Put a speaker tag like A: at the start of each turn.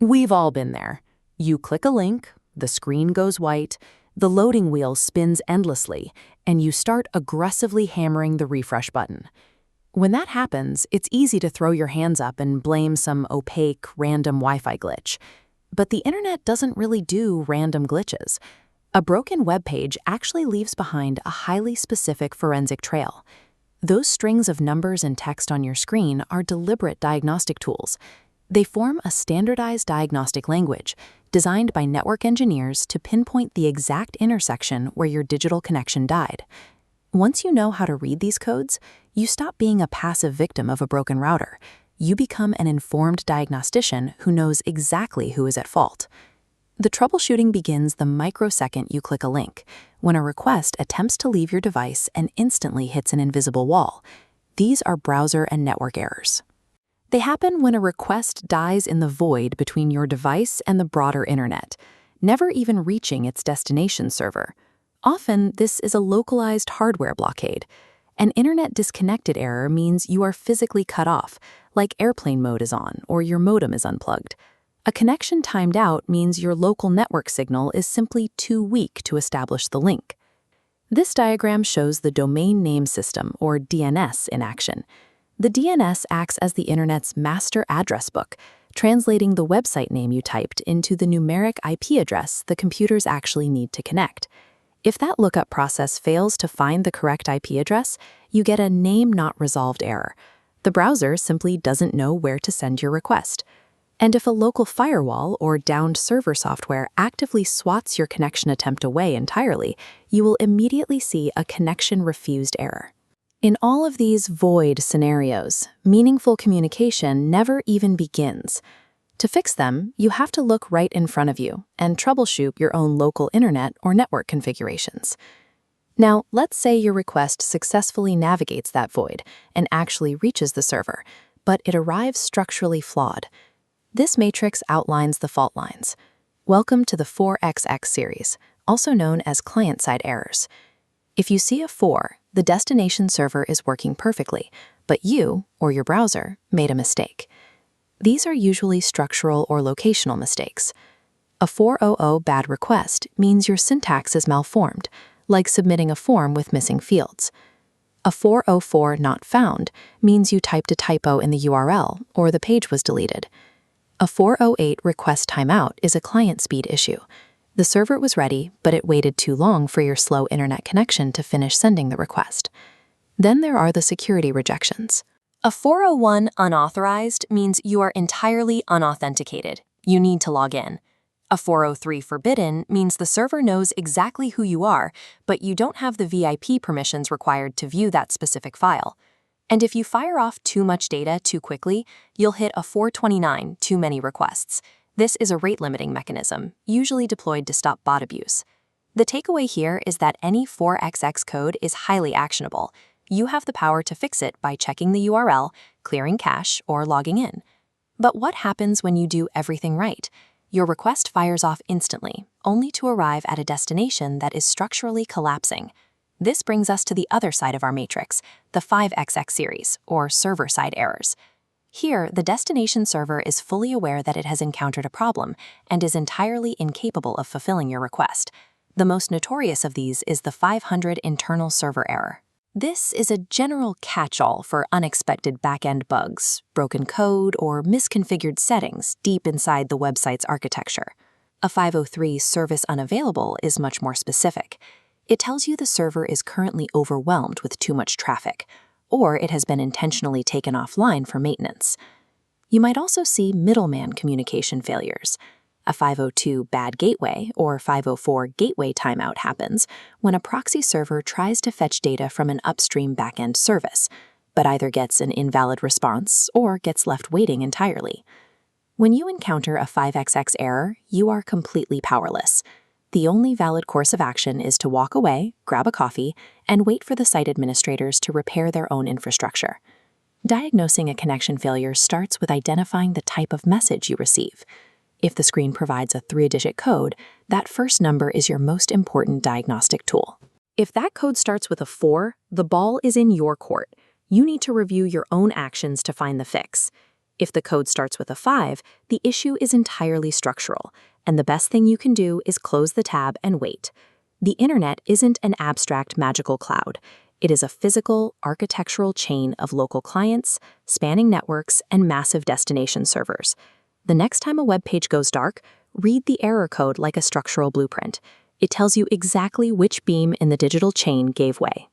A: We've all been there. You click a link, the screen goes white, the loading wheel spins endlessly, and you start aggressively hammering the refresh button. When that happens, it's easy to throw your hands up and blame some opaque, random Wi-Fi glitch. But the internet doesn't really do random glitches. A broken web page actually leaves behind a highly specific forensic trail. Those strings of numbers and text on your screen are deliberate diagnostic tools. They form a standardized diagnostic language designed by network engineers to pinpoint the exact intersection where your digital connection died. Once you know how to read these codes, you stop being a passive victim of a broken router. You become an informed diagnostician who knows exactly who is at fault. The troubleshooting begins the microsecond you click a link, when a request attempts to leave your device and instantly hits an invisible wall. These are browser and network errors. They happen when a request dies in the void between your device and the broader internet, never even reaching its destination server. Often, this is a localized hardware blockade. An internet disconnected error means you are physically cut off, like airplane mode is on or your modem is unplugged. A connection timed out means your local network signal is simply too weak to establish the link. This diagram shows the domain name system, or DNS, in action. The DNS acts as the internet's master address book, translating the website name you typed into the numeric IP address the computers actually need to connect. If that lookup process fails to find the correct IP address, you get a name not resolved error. The browser simply doesn't know where to send your request. And if a local firewall or downed server software actively swats your connection attempt away entirely, you will immediately see a connection refused error. In all of these void scenarios, meaningful communication never even begins. To fix them, you have to look right in front of you and troubleshoot your own local internet or network configurations. Now, let's say your request successfully navigates that void and actually reaches the server, but it arrives structurally flawed. This matrix outlines the fault lines. Welcome to the 4XX series, also known as client-side errors. If you see a 4, the destination server is working perfectly, but you, or your browser, made a mistake. These are usually structural or locational mistakes. A 400 bad request means your syntax is malformed, like submitting a form with missing fields. A 404 not found means you typed a typo in the URL or the page was deleted. A 408 request timeout is a client speed issue. The server was ready, but it waited too long for your slow internet connection to finish sending the request. Then there are the security rejections. A 401 unauthorized means you are entirely unauthenticated. You need to log in. A 403 forbidden means the server knows exactly who you are, but you don't have the VIP permissions required to view that specific file. And if you fire off too much data too quickly, you'll hit a 429 too many requests. This is a rate-limiting mechanism, usually deployed to stop bot abuse. The takeaway here is that any 4XX code is highly actionable. You have the power to fix it by checking the URL, clearing cache, or logging in. But what happens when you do everything right? Your request fires off instantly, only to arrive at a destination that is structurally collapsing. This brings us to the other side of our matrix, the 5XX series, or server-side errors. Here, the destination server is fully aware that it has encountered a problem and is entirely incapable of fulfilling your request. The most notorious of these is the 500 internal server error. This is a general catch-all for unexpected back-end bugs, broken code, or misconfigured settings deep inside the website's architecture. A 503 service unavailable is much more specific. It tells you the server is currently overwhelmed with too much traffic, or it has been intentionally taken offline for maintenance. You might also see middleman communication failures. A 502 bad gateway or 504 gateway timeout happens when a proxy server tries to fetch data from an upstream backend service, but either gets an invalid response or gets left waiting entirely. When you encounter a 5XX error, you are completely powerless. The only valid course of action is to walk away, grab a coffee, and wait for the site administrators to repair their own infrastructure. Diagnosing a connection failure starts with identifying the type of message you receive. If the screen provides a 3-digit code, that first number is your most important diagnostic tool. If that code starts with a 4, the ball is in your court. You need to review your own actions to find the fix. If the code starts with a 5, the issue is entirely structural, and the best thing you can do is close the tab and wait. The internet isn't an abstract magical cloud. It is a physical, architectural chain of local clients, spanning networks, and massive destination servers. The next time a web page goes dark, read the error code like a structural blueprint. It tells you exactly which beam in the digital chain gave way.